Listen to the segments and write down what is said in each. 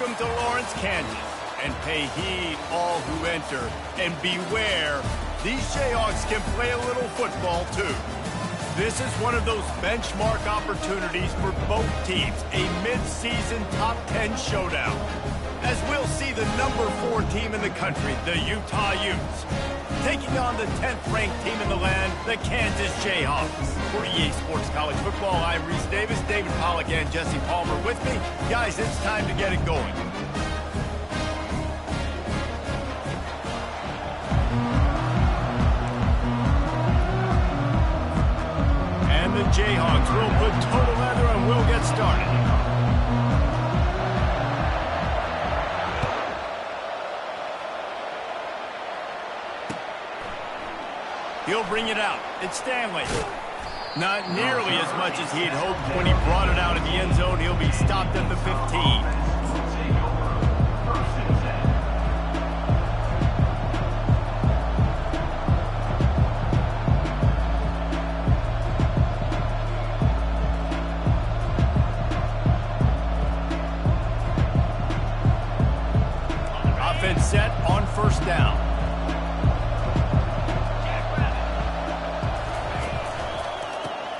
Welcome to Lawrence, Kansas. And pay heed, all who enter. And beware, these Jayhawks can play a little football, too. This is one of those benchmark opportunities for both teams, a mid-season top 10 showdown. As we'll see the number 4 team in the country, the Utah Utes, taking on the 10th-ranked team in the land, the Kansas Jayhawks. For EA Sports College Football, I'm Reese Davis, David Pollack, and Jesse Palmer with me. Guys, it's time to get it going. And the Jayhawks will put total leather and we'll get started. He'll bring it out. It's Stanley. Not nearly as much as he'd hoped when he brought it out in the end zone. He'll be stopped at the 15. Offense set on first down.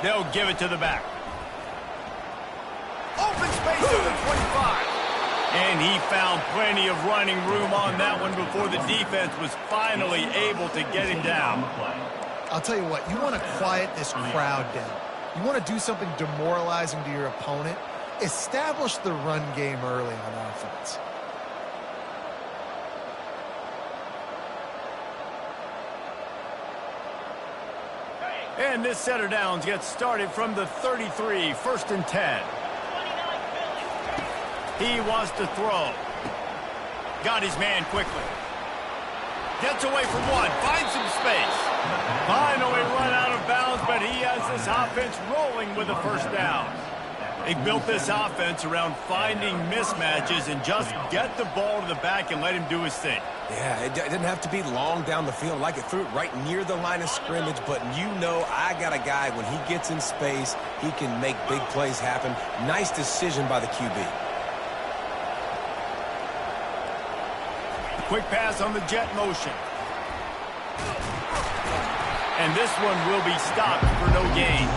They'll give it to the back. Open space to the 25. And he found plenty of running room on that one before the defense was finally able to get him down. I'll tell you what, you want to quiet this crowd down. You want to do something demoralizing to your opponent. Establish the run game early on offense. And this set of downs gets started from the 33, 1st and 10. He wants to throw. Got his man quickly. Gets away from one, finds some space. Finally run out of bounds, but he has this offense rolling with a first down. They built this offense around finding mismatches and just get the ball to the back and let him do his thing. Yeah, it didn't have to be long down the field. Like, it threw it right near the line of scrimmage, but you know I got a guy, when he gets in space, he can make big plays happen. Nice decision by the QB. Quick pass on the jet motion. And this one will be stopped for no gain.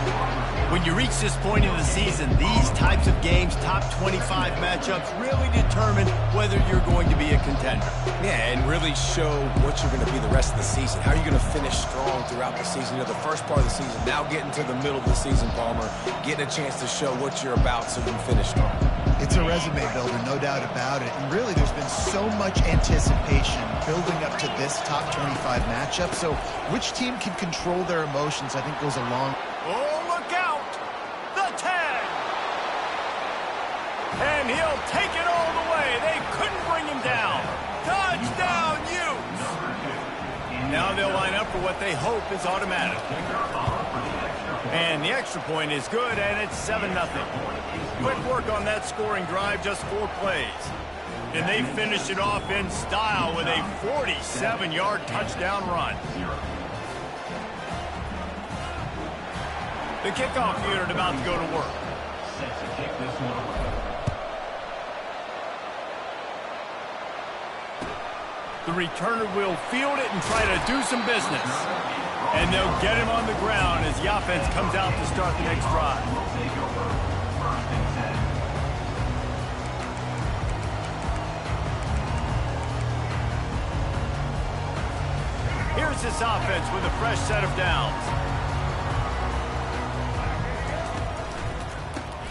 When you reach this point in the season, these types of games, top 25 matchups, really determine whether you're going to be a contender. Yeah, and really show what you're going to be the rest of the season. How are you going to finish strong throughout the season? You know, the first part of the season, now getting to the middle of the season, Palmer, getting a chance to show what you're about so you can finish strong. It's a resume builder, no doubt about it. And really, there's been so much anticipation building up to this top 25 matchup. So which team can control their emotions, I think, goes a long... Oh, look out! The 10! And he'll take it all the way. They couldn't bring him down. Touchdown, Utes! Now they'll line up for what they hope is automatic. And the extra point is good, and it's 7-0. Quick work on that scoring drive, just 4 plays. And they finished it off in style with a 47-yard touchdown run. The kickoff unit about to go to work. The returner will field it and try to do some business. And they'll get him on the ground as the offense comes out to start the next drive. Here's this offense with a fresh set of downs.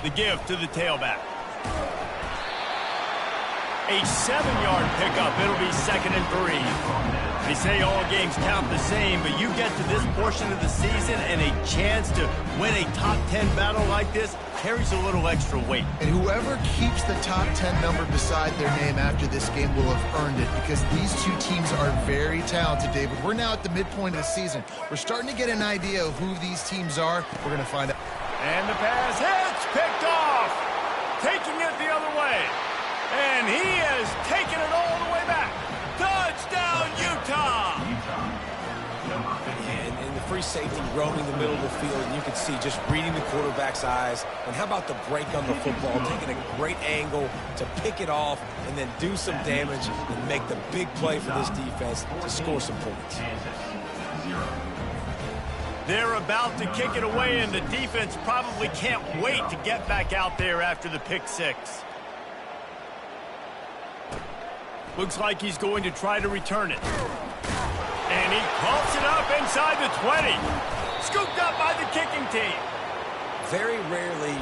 The give to the tailback. A 7-yard pickup. It'll be 2nd and 3. They say all games count the same, but you get to this portion of the season and a chance to win a top 10 battle like this carries a little extra weight. And whoever keeps the top 10 number beside their name after this game will have earned it, because these two teams are very talented, David. We're now at the midpoint of the season. We're starting to get an idea of who these teams are. We're going to find out. And the pass hits, picked off, taking it the other way. And he has taken it all the way back. Touchdown, Utah! And the free free safety roaming the middle of the field, and you can see just reading the quarterback's eyes. And how about the break on the football, taking a great angle to pick it off and then do some damage and make the big play for this defense to score some points. They're about to kick it away, and the defense probably can't wait to get back out there after the pick six. Looks like he's going to try to return it. And he pumps it up inside the 20. Scooped up by the kicking team. Very rarely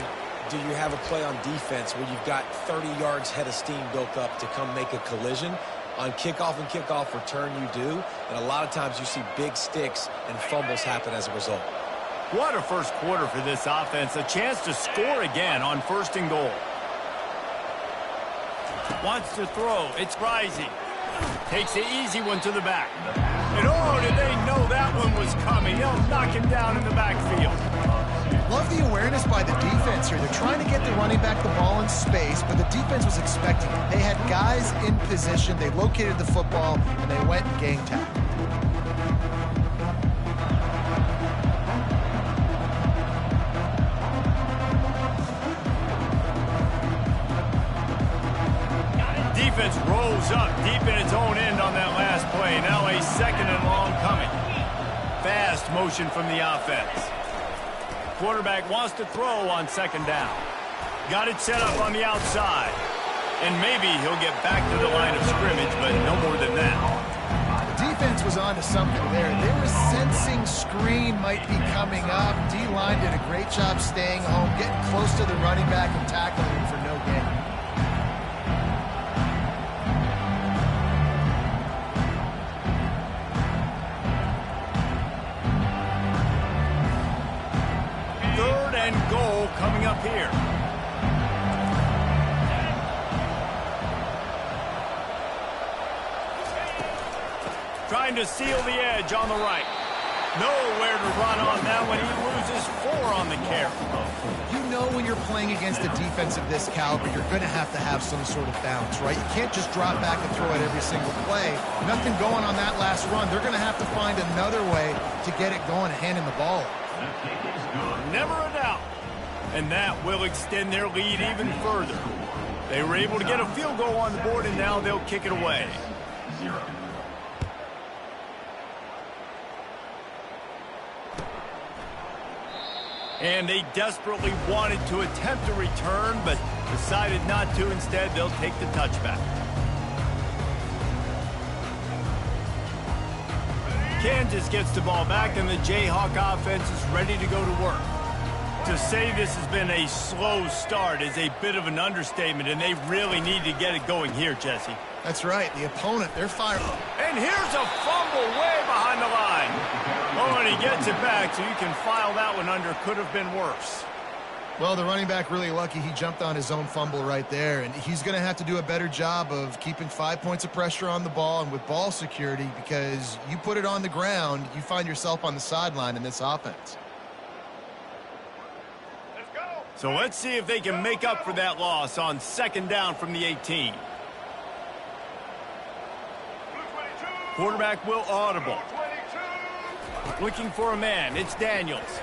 do you have a play on defense where you've got 30 yards head of steam built up to come make a collision. On kickoff and kickoff return, you do. And a lot of times you see big sticks and fumbles happen as a result. What a first quarter for this offense. A chance to score again on 1st and goal. Wants to throw. It's Rising. Takes the easy one to the back. And oh, did they know that one was coming. They'll knock him down in the backfield. Love the awareness by the defense here. They're trying to get the running back the ball in space, but the defense was expecting it. They had guys in position. They located the football, and they went and gang tackled. Defense rolls up deep in its own end on that last play. Now a 2nd and long coming. Fast motion from the offense. Quarterback wants to throw on 2nd down. Got it set up on the outside. And maybe he'll get back to the line of scrimmage, but no more than that. The defense was on to something there. They were sensing screen might be coming up. D-line did a great job staying home, getting close to the running back and tackling him for no gain. Goal coming up here. Trying to seal the edge on the right. Nowhere to run on that one. He loses 4 on the carry. You know when you're playing against a defense of this caliber, you're going to have some sort of bounce, right? You can't just drop back and throw it every single play. Nothing going on that last run. They're going to have to find another way to get it going and hand him the ball. Never a doubt. And that will extend their lead even further. They were able to get a field goal on the board, and now they'll kick it away. And they desperately wanted to attempt a return, but decided not to. Instead, they'll take the touchback. Kansas gets the ball back, and the Jayhawk offense is ready to go to work. To say this has been a slow start is a bit of an understatement, and they really need to get it going here, Jesse. That's right. The opponent, they're firing. And here's a fumble way behind the line. Oh, and he gets it back, so you can file that one under. Could have been worse. Well, the running back really lucky. He jumped on his own fumble right there, and he's going to have to do a better job of keeping 5 points of pressure on the ball and with ball security, because you put it on the ground, you find yourself on the sideline in this offense. So let's see if they can make up for that loss on 2nd down from the 18. Quarterback will audible. Looking for a man. It's Daniels.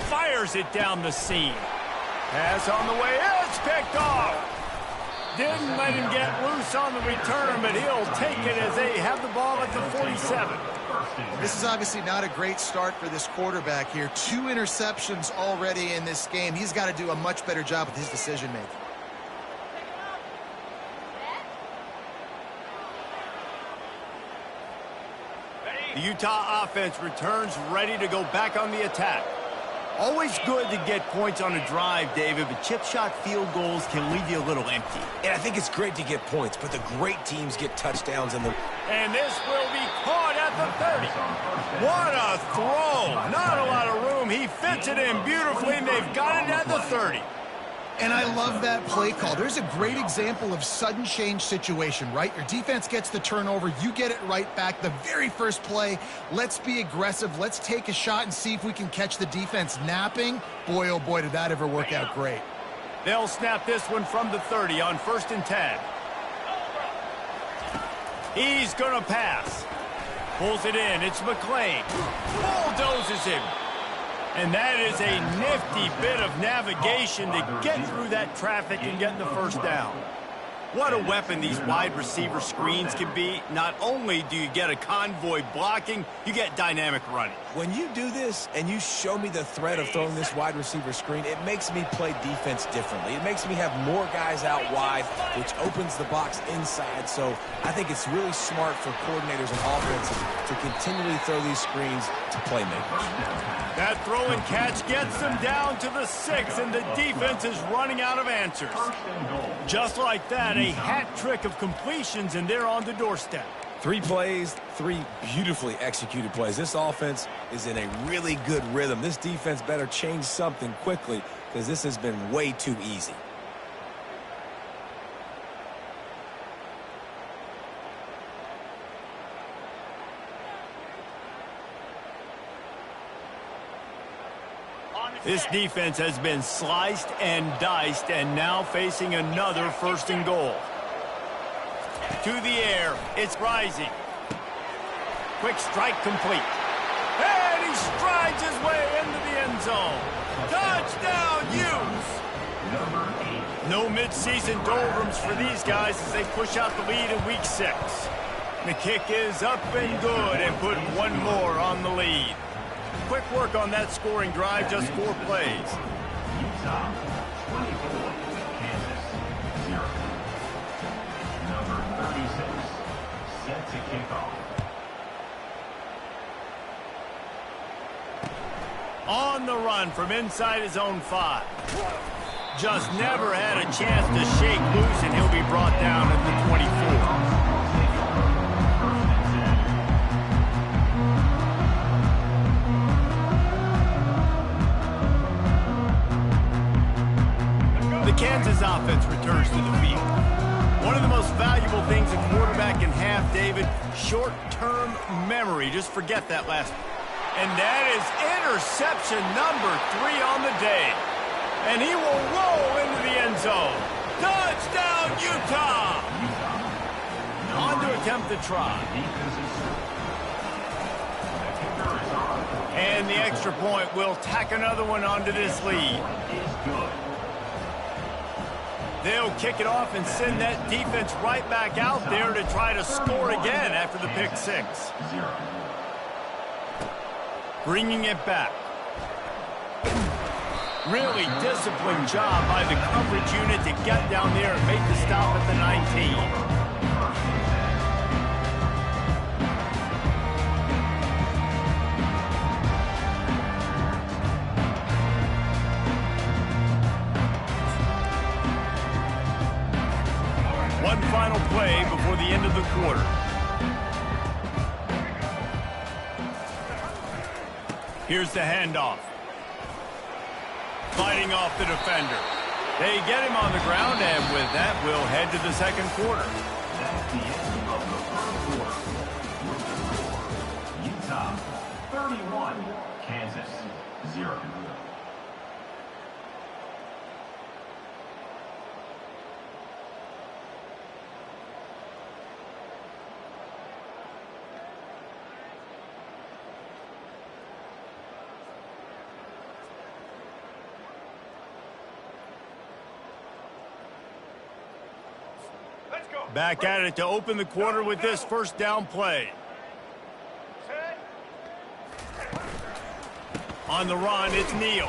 Fires it down the seam. Pass on the way. It's picked off. Didn't let him get loose on the return, but he'll take it as they have the ball at the 47. This is obviously not a great start for this quarterback here. 2 interceptions already in this game. He's got to do a much better job with his decision-making. The Utah offense returns ready to go back on the attack. Always good to get points on a drive, David, but chip shot field goals can leave you a little empty. And I think it's great to get points, but the great teams get touchdowns in the... And this will be caught at the 30. What a throw. Not a lot of room. He fits it in beautifully, and they've got it at the 30. And I love that play call. There's a great example of sudden change situation, right? Your defense gets the turnover. You get it right back. The very first play, let's be aggressive. Let's take a shot and see if we can catch the defense napping. Boy, oh boy, did that ever work out great. They'll snap this one from the 30 on 1st and 10. He's going to pass. Pulls it in. It's McClain. Bulldozes him. And that is a nifty bit of navigation to get through that traffic and get the first down. What a weapon these wide receiver screens can be. Not only do you get a convoy blocking, you get dynamic running. When you do this and you show me the threat of throwing this wide receiver screen, it makes me play defense differently. It makes me have more guys out wide, which opens the box inside. So I think it's really smart for coordinators and offenses to continually throw these screens to playmakers. That throw and catch gets them down to the 6, and the defense is running out of answers. Just like that, a hat trick of completions, and they're on the doorstep. 3 plays, 3 beautifully executed plays. This offense is in a really good rhythm. This defense better change something quickly because this has been way too easy. This defense has been sliced and diced and now facing another 1st and goal. To the air, it's rising. Quick strike complete. And he strides his way into the end zone. Touchdown, Hughes! No midseason doldrums for these guys as they push out the lead in week 6. The kick is up and good and put one more on the lead. Quick work on that scoring drive, just 4 plays. Utah, 24, Kansas, 0. Number 36, set to kick off. On the run from inside his own 5. Just never had a chance to shake loose, and he'll be brought down at the 24. The Kansas offense returns to the field. One of the most valuable things a quarterback can have, David, short-term memory. Just forget that last one. And that is interception number 3 on the day. And he will roll into the end zone. Touchdown, Utah! On to attempt the try. And the extra point will tack another one onto this lead. They'll kick it off and send that defense right back out there to try to score again after the pick 6. Bringing it back. Really disciplined job by the coverage unit to get down there and make the stop at the 19. One final play before the end of the quarter. Here's the handoff. Fighting off the defender. They get him on the ground, and with that, we'll head to the 2nd quarter. That's the end of the 1st quarter. Utah, 31. Kansas, 0. Back at it to open the quarter with this 1st down play. On the run, it's Neal.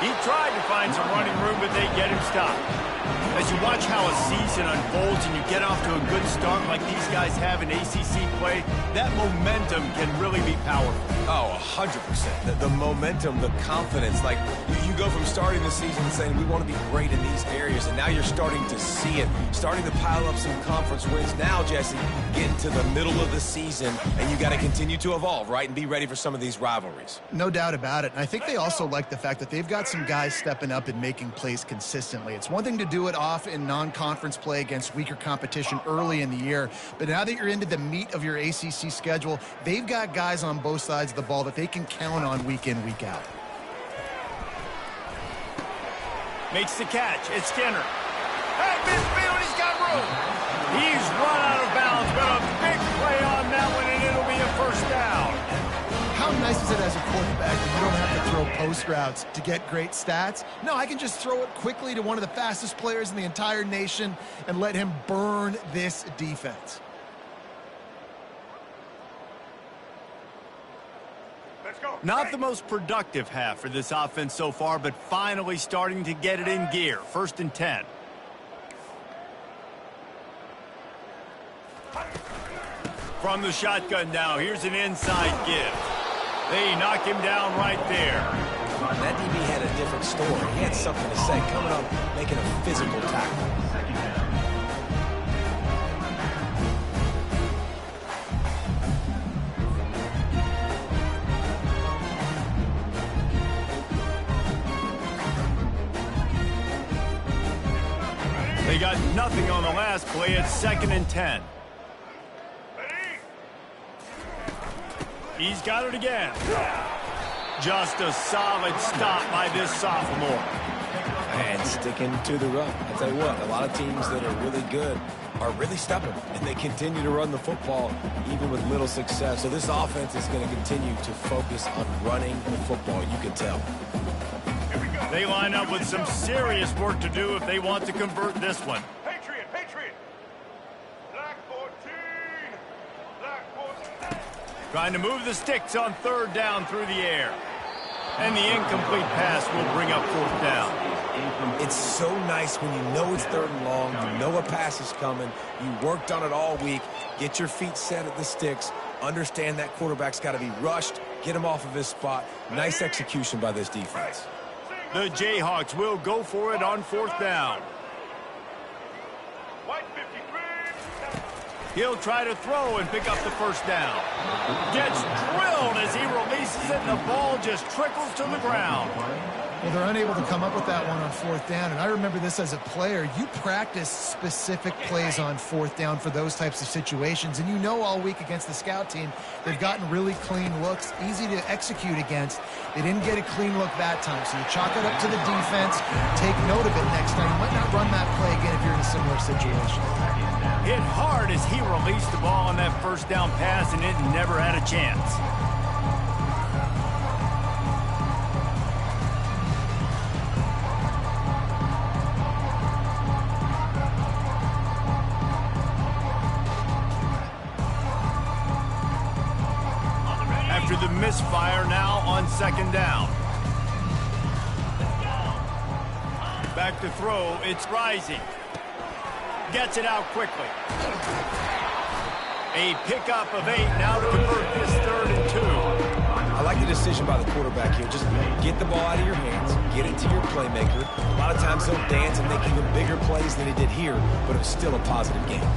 He tried to find some running room, but they get him stopped. As you watch how a season unfolds and you get off to a good start like these guys have in ACC play, that momentum can really be powerful. Oh, 100%. The momentum, the confidence. Like, you go from starting the season saying we want to be great in these areas, and now you're starting to see it, starting to pile up some conference wins. Now, Jesse, getting to the middle of the season, and you got to continue to evolve, right, and be ready for some of these rivalries. No doubt about it. And I think they also like the fact that they've got some guys stepping up and making plays consistently. It's one thing to do it off in non-conference play against weaker competition early in the year, but now that you're into the meat of your ACC schedule, they've got guys on both sides of the ball that they can count on week in, week out. Makes the catch. It's Skinner. Hey, midfield, he's got room. He's run out of bounds, but a big play on that one, and it'll be a 1st quarterback, and you don't have to throw post routes to get great stats. No, I can just throw it quickly to one of the fastest players in the entire nation and let him burn this defense. Not the most productive half for this offense so far, but finally starting to get it in gear. 1st and 10. From the shotgun now, here's an inside give. They knock him down right there. That DB had a different story. He had something to say, coming up, making a physical tackle. They got nothing on the last play. It's 2nd and 10. He's got it again. Just a solid stop by this sophomore. And sticking to the run. I'll tell you what, a lot of teams that are really good are really stubborn, and they continue to run the football even with little success. So this offense is going to continue to focus on running the football, you can tell. They line up with some serious work to do if they want to convert this one. Patriot, Patriot. Black 14. Black 14. Trying to move the sticks on 3rd down through the air. And the incomplete pass will bring up 4th down. It's so nice when you know it's 3rd and long, you know a pass is coming, you worked on it all week, get your feet set at the sticks, understand that quarterback's got to be rushed, get him off of his spot. Nice execution by this defense. The Jayhawks will go for it on 4th down. White 53. He'll try to throw and pick up the 1st down. Gets drilled as he releases it, and the ball just trickles to the ground. Well, they're unable to come up with that one on 4th down, and I remember this as a player. You practice specific plays on 4th down for those types of situations, and you know all week against the scout team, they've gotten really clean looks, easy to execute against. They didn't get a clean look that time, so you chalk it up to the defense, take note of it next time. You might not run that play again if you're in a similar situation. Hit hard as he released the ball on that 1st down pass, and it never had a chance. After the misfire, now on 2nd down. Back to throw, it's Rising. Gets it out quickly. A pickup of 8 now to convert this 3rd and 2. I like the decision by the quarterback here. Just get the ball out of your hands, get it to your playmaker. A lot of times he'll dance and make even bigger plays than he did here, but it was still a positive game.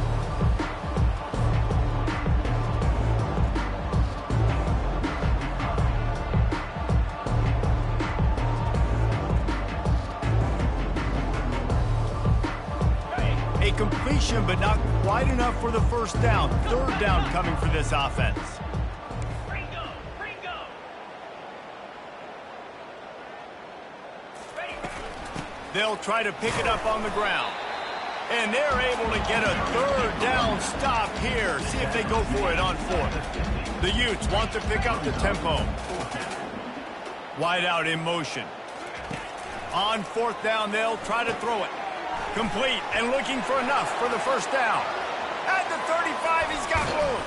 A completion, but not quite enough for the 1st down. 3rd down coming for this offense. They'll try to pick it up on the ground. And they're able to get a 3rd down stop here. See if they go for it on 4th. The Utes want to pick up the tempo. Wide out in motion. On 4th down, they'll try to throw it. Complete and looking for enough for the 1st down. At the 35, he's got room.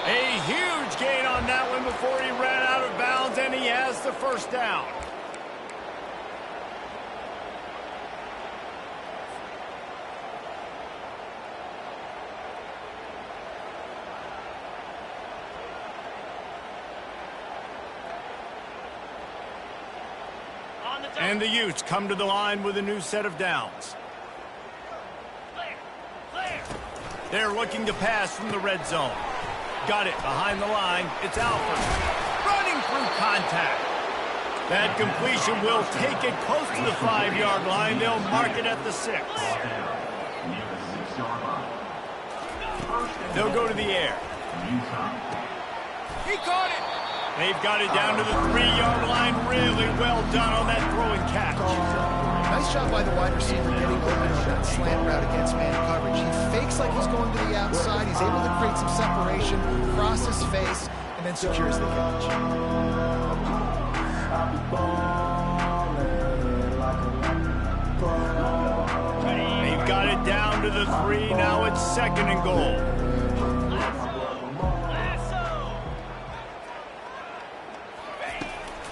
A huge gain on that one before he ran out of bounds, and he has the 1st down. And the Utes come to the line with a new set of downs. They're looking to pass from the red zone. Got it behind the line. It's Alford. Running through contact. That completion will take it close to the 5-yard line. They'll mark it at the 6. They'll go to the air. He caught it. They've got it down to the 3-yard line. Really well done on that throw and catch. Nice job by the wide receiver getting open on that slant route against man coverage. He fakes like he's going to the outside. He's able to create some separation, cross his face, and then secures the catch. They've got it down to the 3. Now it's 2nd and goal.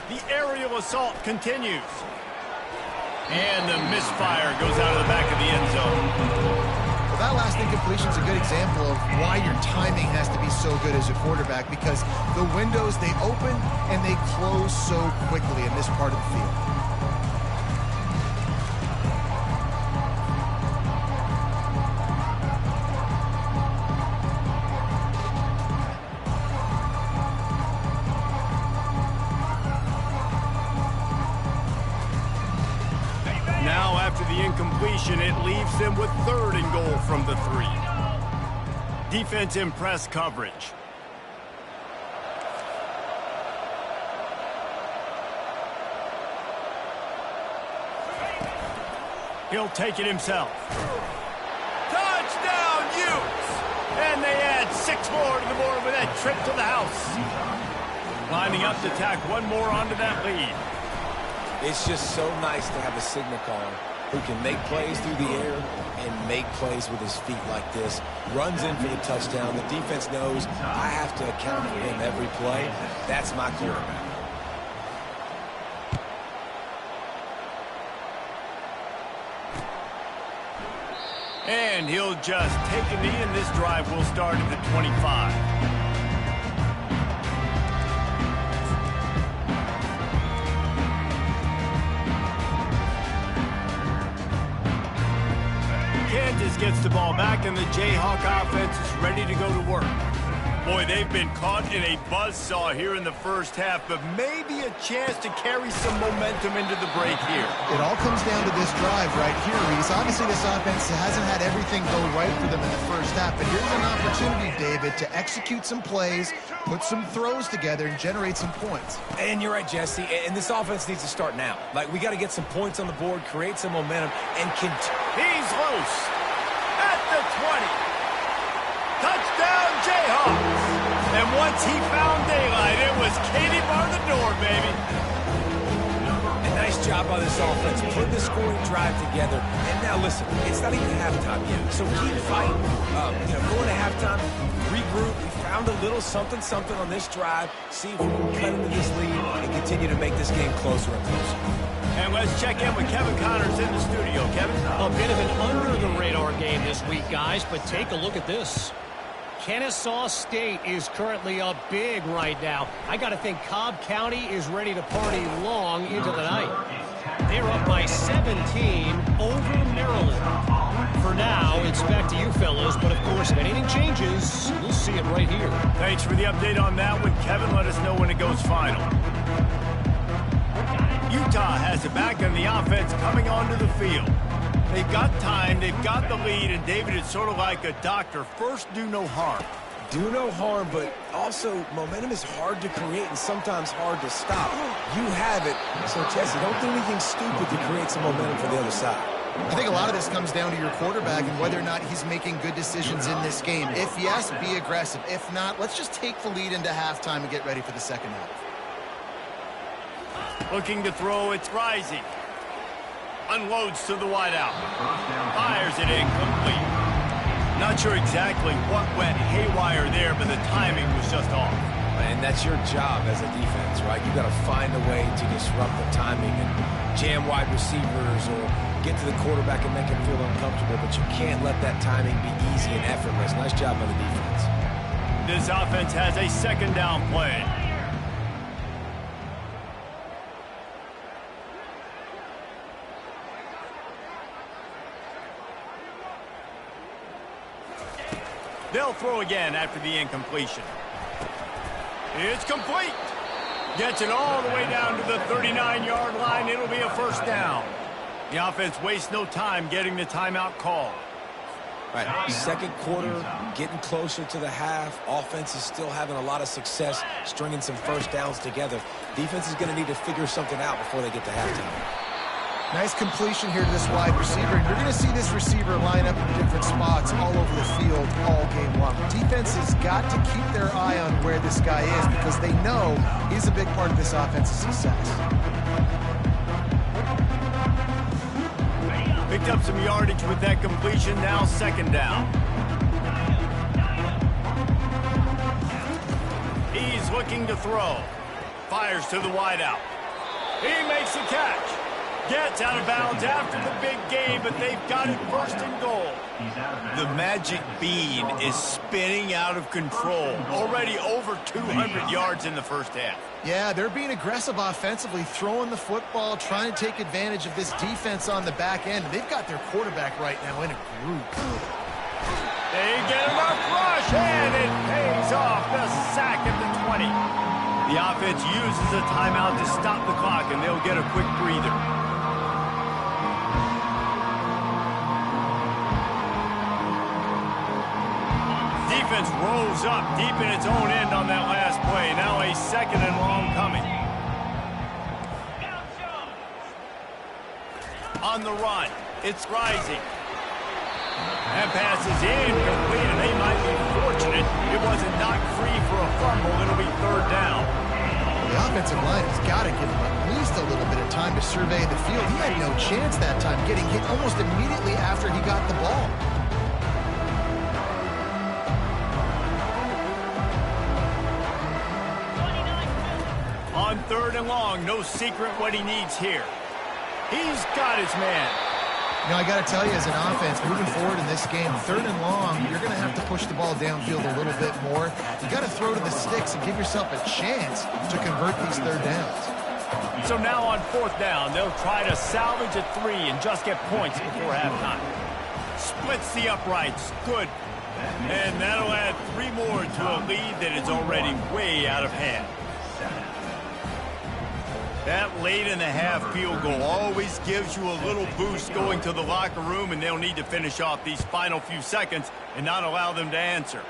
The aerial assault continues. And the misfire goes out of the back of the end zone. Well, that last incompletion is a good example of why your timing has to be so good as a quarterback, because the windows, they open and they close so quickly in this part of the field. Now, after the incompletion, it leaves them with 3rd and goal from the 3. Defense in press coverage. He'll take it himself. Touchdown, Utes! And they add 6 more to the board with that trip to the house. Lining up to tack one more onto that lead. It's just so nice to have a signal caller who can make plays through the air and make plays with his feet like this. Runs in for the touchdown. The defense knows I have to account for him every play. That's my quarterback. And he'll just take a knee, and this drive will start at the 25. Kansas gets the ball back, and the Jayhawk offense is ready to go to work. Boy, they've been caught in a buzzsaw here in the first half, but maybe a chance to carry some momentum into the break here. It all comes down to this drive right here, Reese. Obviously, this offense hasn't had everything go right for them in the first half, but here's an opportunity, David, to execute some plays, put some throws together, and generate some points. And you're right, Jesse, and this offense needs to start now. Like, we got to get some points on the board, create some momentum, and he's loose at the 20. Touchdown, Jayhawks! And once he found daylight, it was Katie bar the door, baby. A nice job by this offense, put the scoring drive together. And now, listen, it's not even halftime yet, so keep fighting. Going to halftime, regroup. We found a little something on this drive. See if we can cut into this lead and continue to make this game closer and closer. And let's check in with Kevin Connors in the studio. Kevin? A bit of an under-the-radar game this week, guys, but take a look at this. Kennesaw State is currently up big right now. I got to think Cobb County is ready to party long into the night. They're up by 17 over Maryland. For now, it's back to you fellas, but of course, if anything changes, we'll see it right here. Thanks for the update on that one, Kevin. Let us know when it goes final. Utah has it back, and the offense coming onto the field. They've got time, they've got the lead, and David, it's sort of like a doctor. First, do no harm. Do no harm, but also momentum is hard to create and sometimes hard to stop. You have it, so Jesse, don't do anything stupid to create some momentum for the other side. I think a lot of this comes down to your quarterback and whether or not he's making good decisions in this game. If yes, be aggressive. If not, let's just take the lead into halftime and get ready for the second half. Looking to throw, it's Rising. Unloads to the wideout. Fires it incomplete. Not sure exactly what went haywire there, but the timing was just off. And that's your job as a defense, right? You got to find a way to disrupt the timing and jam wide receivers or get to the quarterback and make him feel uncomfortable, but you can't let that timing be easy and effortless. Nice job by the defense. This offense has a second down play. They'll throw again after the incompletion. It's complete. Gets it all the way down to the 39-yard line. It'll be a first down. The offense wastes no time getting the timeout called. Right, second quarter, getting closer to the half. Offense is still having a lot of success stringing some first downs together. Defense is going to need to figure something out before they get to halftime. Nice completion here to this wide receiver. And you're going to see this receiver line up in different spots all over the field all game long. Defense defense has got to keep their eye on where this guy is because they know he's a big part of this offense's success. Picked up some yardage with that completion. Now second down. He's looking to throw. Fires to the wideout. He makes the catch. Gets out of bounds after the big gain, but they've got it first and goal. The magic bean is spinning out of control. Already over 200 yards in the first half. Yeah, they're being aggressive offensively, throwing the football, trying to take advantage of this defense on the back end. They've got their quarterback right now in a group. They get enough rush, and it pays off. The sack at the 20. The offense uses a timeout to stop the clock, and they'll get a quick breather. Defense rolls up deep in its own end on that last play. Now a second and long coming. On the run, it's rising. That pass is incomplete, and they might be fortunate it wasn't knocked free for a fumble. It'll be third down. The offensive line has got to give him at least a little bit of time to survey the field. He had no chance that time, getting hit almost immediately after he got the ball. On third and long, no secret what he needs here. He's got his man. You know, I got to tell you, as an offense, moving forward in this game, third and long, you're going to have to push the ball downfield a little bit more. You got to throw to the sticks and give yourself a chance to convert these third downs. So now on fourth down, they'll try to salvage a 3 and just get points before halftime. Splits the uprights. Good. And that'll add 3 more to a lead that is already way out of hand. That late in the half field goal always gives you a little boost going to the locker room, and they'll need to finish off these final few seconds and not allow them to answer.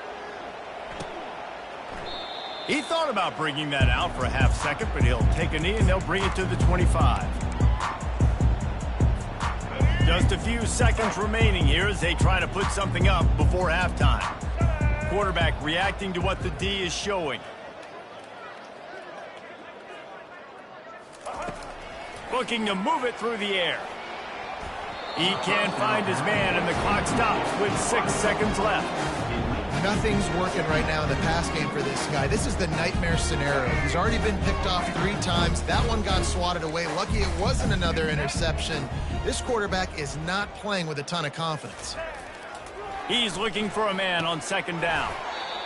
He thought about bringing that out for a half second, but he'll take a knee and they'll bring it to the 25. Just a few seconds remaining here as they try to put something up before halftime. Quarterback reacting to what the D is showing. Looking to move it through the air. He can't find his man, and the clock stops with 6 seconds left. Nothing's working right now in the pass game for this guy. This is the nightmare scenario. He's already been picked off 3 times. That one got swatted away. Lucky it wasn't another interception. This quarterback is not playing with a ton of confidence. He's looking for a man on second down.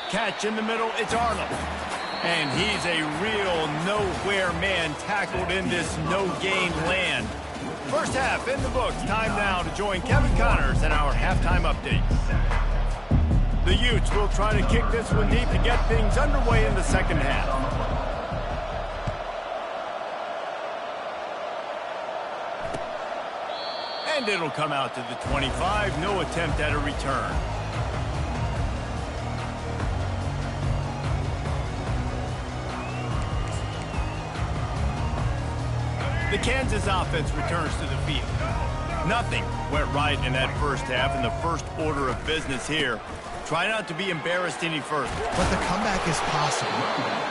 Catch in the middle, it's Arnold. And he's a real nowhere man tackled in this no-gain land. First half in the books. Time now to join Kevin Connors in our halftime update. The Utes will try to kick this one deep to get things underway in the second half. And it'll come out to the 25. No attempt at a return. The Kansas offense returns to the field. Nothing went right in that first half in the first order of business here. Try not to be embarrassed any further. But the comeback is possible.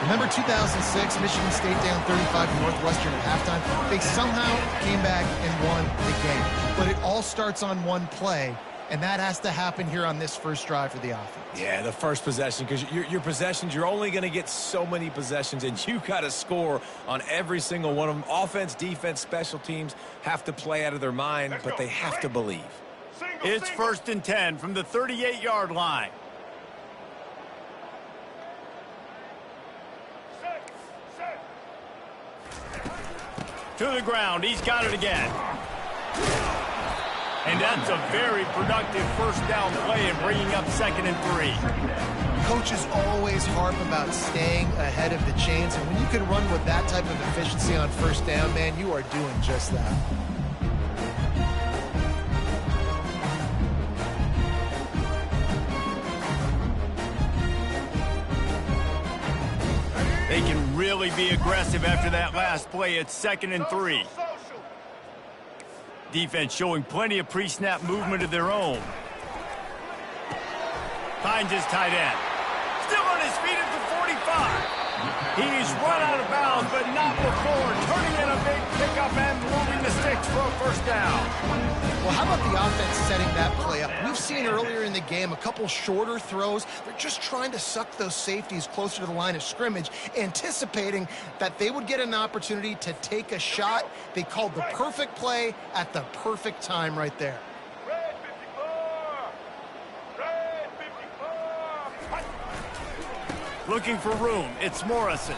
Remember 2006, Michigan State down 35 to Northwestern at halftime? They somehow came back and won the game. But it all starts on one play, and that has to happen here on this first drive for the offense. Yeah, the first possession, because your possessions, you're only going to get so many possessions, and you got to score on every single one of them. Offense, defense, special teams have to play out of their mind, but they have to believe. It's first and 10 from the 38-yard line. To the ground, he's got it again. And that's a very productive first down play and bringing up second and 3. Coaches always harp about staying ahead of the chains, and when you can run with that type of efficiency on first down, man, you are doing just that. They can really be aggressive after that last play. It's second and 3. Defense showing plenty of pre-snap movement of their own. Finds his tight end. Still on his feet at the 45. He's run out of bounds, but not before turning in a big pickup and moving the sticks for a first down. Well, how about the offense setting that play up? We've seen earlier in the game a couple shorter throws. They're just trying to suck those safeties closer to the line of scrimmage, anticipating that they would get an opportunity to take a shot. They called the perfect play at the perfect time right there. Red 54. Red 54. Looking for room, it's Morrison.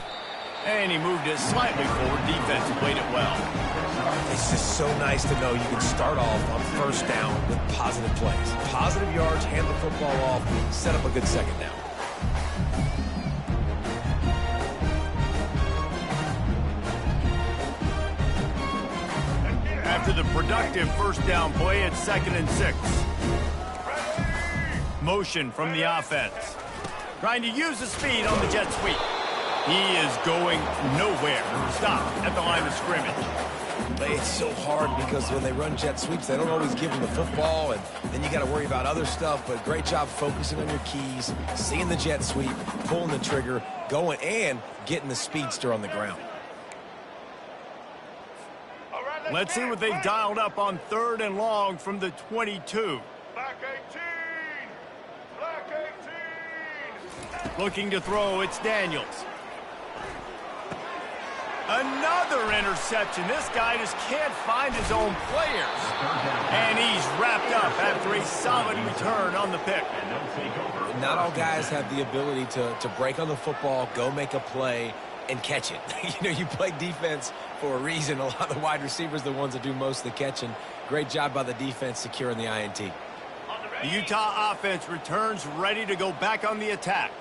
And he moved it slightly forward. Defense played it well. It's just so nice to know you can start off on first down with positive plays. Positive yards, hand the football off, set up a good second down. After the productive first down play, it's 2nd and 6. Motion from the offense. Trying to use the speed on the jet sweep. He is going nowhere. Stop at the line of scrimmage. It's so hard because when they run jet sweeps, they don't always give them the football, and then you got to worry about other stuff. But great job focusing on your keys, seeing the jet sweep, pulling the trigger, going, and getting the speedster on the ground. All right, Let's see what they've dialed up on 3rd and long from the 22. Black 18. Black 18. Looking to throw, it's Daniels. Another interception. This guy just can't find his own players. And he's wrapped up after a solid return on the pick. Not all guys have the ability to break on the football, go make a play, and catch it. You play defense for a reason. A lot of the wide receivers are the ones that do most of the catching. Great job by the defense securing the INT. The Utah offense returns ready to go back on the attack.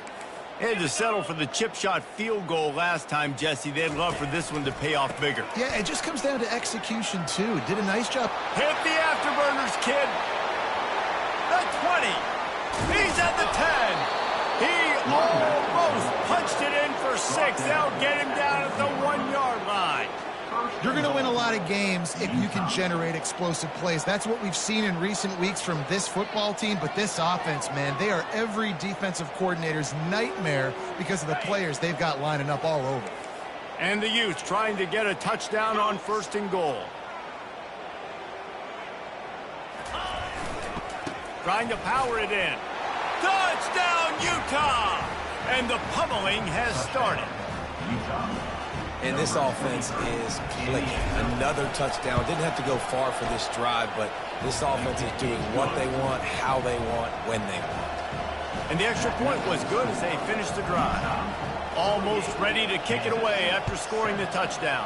They had to settle for the chip shot field goal last time, Jesse. They'd love for this one to pay off bigger. Yeah, it just comes down to execution, too. Did a nice job. Hit the afterburners, kid. The 20. He's at the 10. He almost punched it in for 6. They'll get him down at the 1-yard line. You're going to win a lot of games if you can generate explosive plays. That's what we've seen in recent weeks from this football team. But this offense, man, they are every defensive coordinator's nightmare because of the players they've got lining up all over. And the Utes trying to get a touchdown on 1st and goal. Trying to power it in. Touchdown, Utah! And the pummeling has started. And this offense is clicking. Another touchdown. Didn't have to go far for this drive, but this offense is doing what they want, how they want, when they want. And the extra point was good as they finished the drive. Almost ready to kick it away after scoring the touchdown.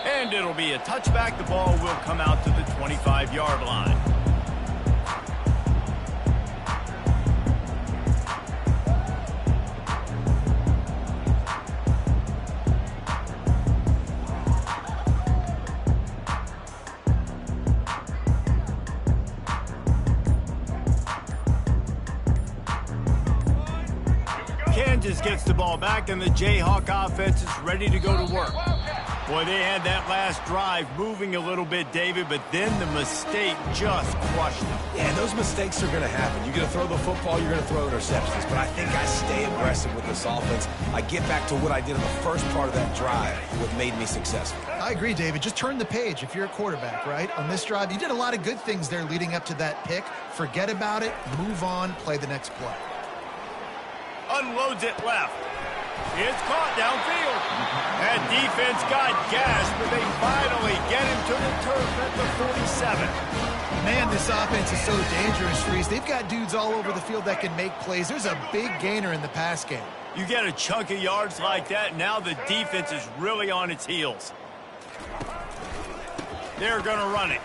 And it'll be a touchback. The ball will come out to the 25-yard line. Kansas gets the ball back, and the Jayhawk offense is ready to go to work. Boy, they had that last drive moving a little bit, David, but then the mistake just crushed them. Yeah, those mistakes are going to happen. You're going to throw the football, you're going to throw interceptions, but I think I stay aggressive with this offense. I get back to what I did in the first part of that drive, what made me successful. I agree, David. Just turn the page if you're a quarterback, right? On this drive, you did a lot of good things there leading up to that pick. Forget about it, move on, play the next play. Unloads it left. It's caught downfield. That defense got gashed, but they finally get him to the turf at the 47. Man, this offense is so dangerous, Freeze. They've got dudes all over the field that can make plays. There's a big gainer in the pass game. You get a chunk of yards like that, now the defense is really on its heels. They're going to run it.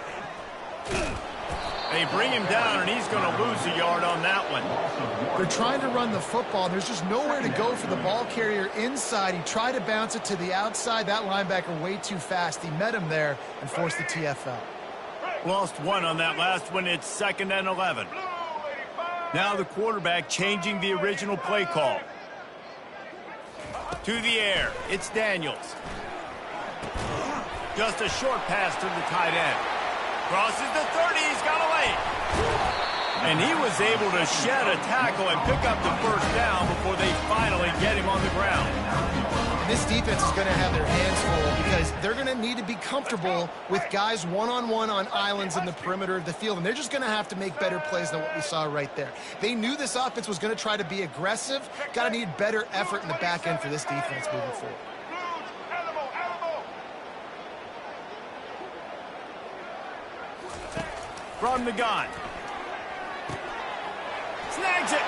They bring him down, and he's going to lose a yard on that one. They're trying to run the football, and there's just nowhere to go for the ball carrier inside. He tried to bounce it to the outside. That linebacker way too fast. He met him there and forced the TFL. Lost one on that last one. It's 2nd and 11. Now the quarterback changing the original play call. To the air. It's Daniels. Just a short pass to the tight end. Crosses the 30. He's got away. And he was able to shed a tackle and pick up the first down before they finally get him on the ground. And this defense is going to have their hands full because they're going to need to be comfortable with guys one-on-one on islands in the perimeter of the field. And they're just going to have to make better plays than what we saw right there. They knew this offense was going to try to be aggressive. Got to need better effort in the back end for this defense moving forward. From the gun. Snags it.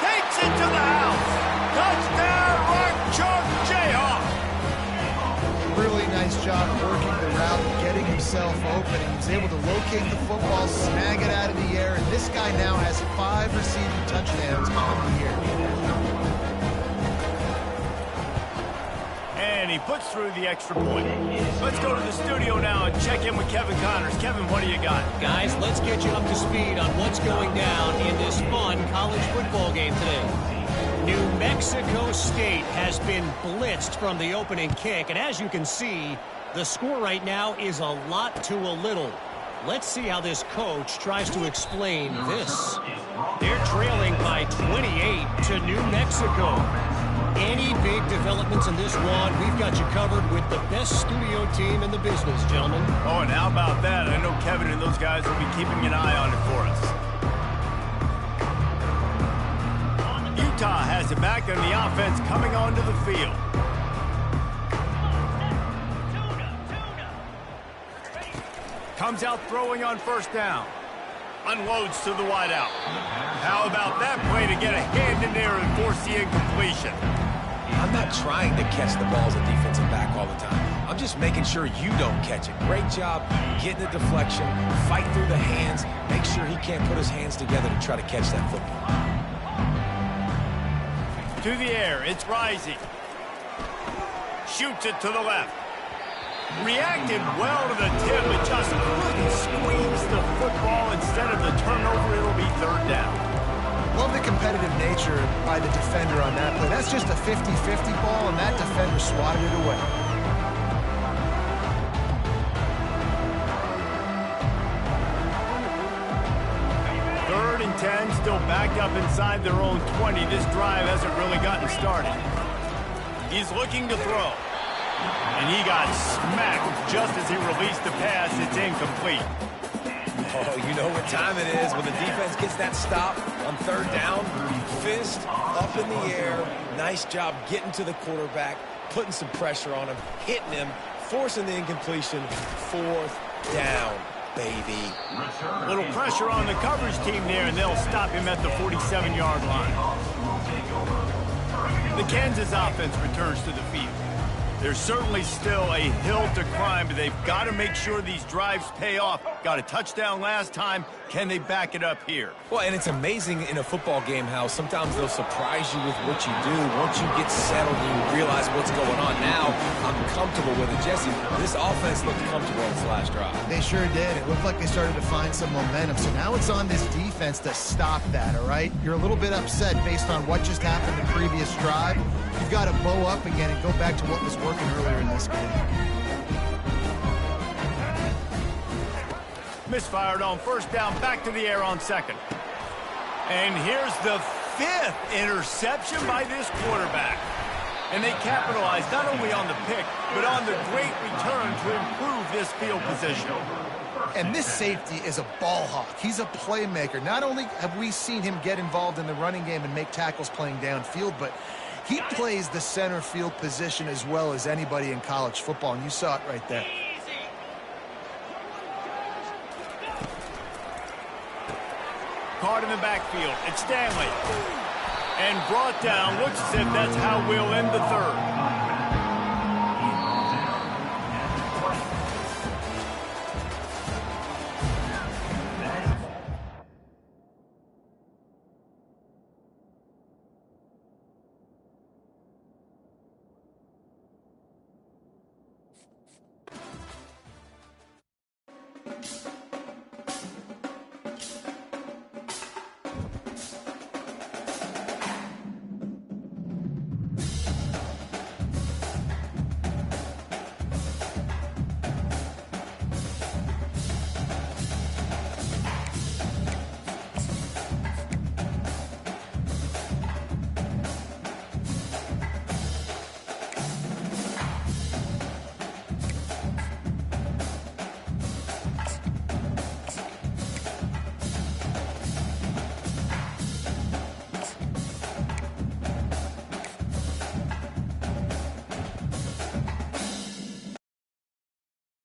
Takes it to the house. Touchdown, Rock Chalk Jayhawk. Really nice job working the route, getting himself open. He was able to locate the football, snag it out of the air, and this guy now has 5 receiving touchdowns on the year. And he puts through the extra point. Let's go to the studio now and check in with Kevin Connors. Kevin, what do you got? Guys, let's get you up to speed on what's going down in this fun college football game today. New Mexico State has been blitzed from the opening kick, and as you can see, the score right now is a lot to a little. Let's see how this coach tries to explain this. They're trailing by 28 to New Mexico. Any big developments in this one, we've got you covered with the best studio team in the business, gentlemen. Oh, and how about that? I know Kevin and those guys will be keeping an eye on it for us. Utah has it back on the offense coming onto the field. Comes out throwing on first down. Unloads to the wideout. How about that play to get a hand in there and force the incompletion? I'm not trying to catch the ball as a defensive back all the time. I'm just making sure you don't catch it. Great job getting the deflection, fight through the hands, make sure he can't put his hands together to try to catch that football. To the air, it's Rising. Shoots it to the left. Reacted well to the tip, but just couldn't squeeze the football. Instead of the turnover, it'll be third down. Love the competitive nature by the defender on that play. That's just a 50-50 ball, and that defender swatted it away. Third and 10, still backed up inside their own 20. This drive hasn't really gotten started. He's looking to throw. And he got smacked just as he released the pass. It's incomplete. Oh, you know what time it is when the defense gets that stop on third down. Fist up in the air. Nice job getting to the quarterback, putting some pressure on him, hitting him, forcing the incompletion. Fourth down, baby. A little pressure on the coverage team there, and they'll stop him at the 47-yard line. The Kansas offense returns to the field. There's certainly still a hill to climb, but they've got to make sure these drives pay off. Got a touchdown last time. Can they back it up here? Well, and it's amazing in a football game how sometimes they'll surprise you with what you do. Once you get settled and you realize what's going on now, I'm comfortable with it. Jesse, this offense looked comfortable in this last drive. They sure did. It looked like they started to find some momentum. So now it's on this defense to stop that, all right? You're a little bit upset based on what just happened the previous drive. You've got to bow up again and go back to what was working earlier in this game. Misfired on first down, back to the air on second. And here's the 5th interception by this quarterback. And they capitalized not only on the pick, but on the great return to improve this field position. And this safety is a ball hawk. He's a playmaker. Not only have we seen him get involved in the running game and make tackles playing downfield, but he plays the center field position as well as anybody in college football, and you saw it right there. Caught in the backfield. It's Stanley. And brought down. Looks as if that's how we'll end the third.